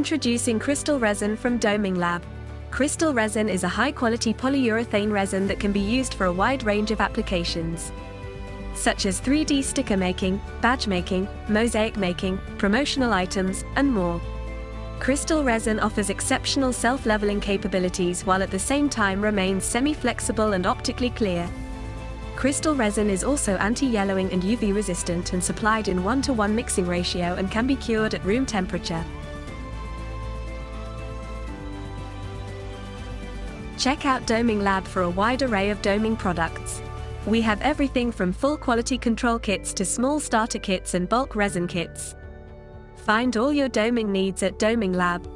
Introducing Crystal Resin from Doming Lab. Crystal Resin is a high-quality polyurethane resin that can be used for a wide range of applications, such as 3D sticker making, badge making, mosaic making, promotional items, and more. Crystal Resin offers exceptional self-leveling capabilities while at the same time remains semi-flexible and optically clear. Crystal Resin is also anti-yellowing and UV resistant and supplied in 1:1 mixing ratio and can be cured at room temperature. Check out Doming Lab for a wide array of doming products. We have everything from full quality control kits to small starter kits and bulk resin kits. Find all your doming needs at Doming Lab.